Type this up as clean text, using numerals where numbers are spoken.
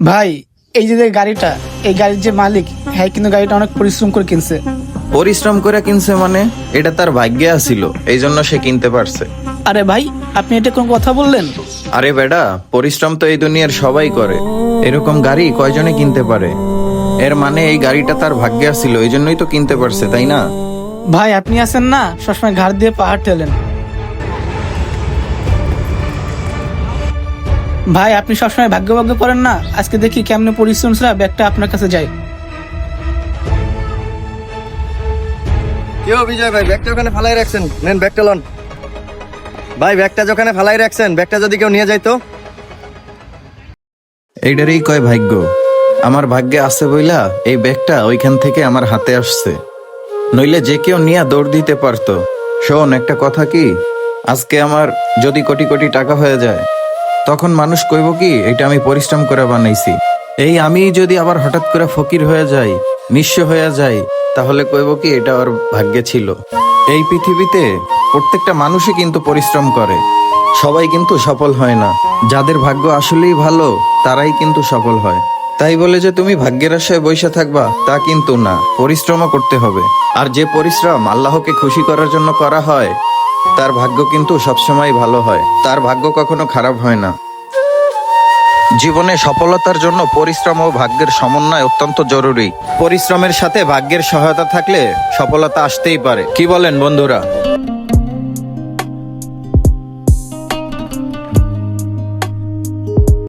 ভাই, এই যে গাড়িটা, এই গাড়ির যে মালিক, হ্যাঁ কিন্তু গাড়িটা অনেক পরিশ্রম করে কিনছে। পরিশ্রম করে কিনছে মানে? এটা তার ভাগ্যে আছিল, এই জন্য সে কিনতে পারছে। আরে ভাই, আপনি এটা কোন কথা বললেন? আরে বেডা, পরিশ্রম তো এই দুনিয়ার সবাই করে। এরকম গাড়ি কয়জনে কিনতে পারে? এর মানে এই গাড়িটা তার ভাগ্যে আছিল, এই জন্যই তো কিনতে পারছে, তাই না? ভাই, আপনি আছেন না সবসময় ঘাড় দিয়ে পাহাড় ঠেলেন। ভাই, আপনি সবসময় ভাগ্য ভাগ্য করেন না, আজকে দেখি কেমনে পরিশ্রম ছাড়া ব্যাগটা আপনার কাছে যায়। কেউ বিজয় ভাই, ব্যাগটা ওখানে ফালাই রাখছেন, নেন ব্যাগটা লন। ভাই, ব্যাগটা যেখানে ফালাই রাখছেন, ব্যাগটা যদি কেউ নিয়ে যাইতো। এইটারই কয় ভাগ্য। আমার ভাগ্যে আছে বইলা এই ব্যাগটা ওইখান থেকে আমার হাতে আসছে, নইলে যে কেউ নিয়ে দৌড় দিতে পারতো। শোন, একটা কথা কি, আজকে আমার যদি কোটি কোটি টাকা হয়ে যায়, তখন মানুষ কইব কি এটা আমি পরিশ্রম করে বানাইছি। এই আমি যদি আবার হঠাৎ করে ফকির হয়ে যাই, নিঃস্ব হয়ে যাই, তাহলে কইব কি এটা ওর ভাগ্যে ছিল। এই পৃথিবীতে প্রত্যেকটা মানুষই কিন্তু পরিশ্রম করে, সবাই কিন্তু সফল হয় না। যাদের ভাগ্য আসলেই ভালো তারাই কিন্তু সফল হয়। তাই বলে যে তুমি ভাগ্যের আশায় বসে থাকবা তা কিন্তু না, পরিশ্রমও করতে হবে। আর যে পরিশ্রম আল্লাহকে খুশি করার জন্য করা হয়, তার ভাগ্য কিন্তু সবসময় ভালো হয়, তার ভাগ্য কখনো খারাপ হয় না। জীবনে সফলতার জন্য পরিশ্রম ও ভাগ্যের সমন্বয় অত্যন্ত জরুরি। পরিশ্রমের সাথে ভাগ্যের সহায়তা থাকলে সফলতা আসতেই পারে। কি বলেন বন্ধুরা?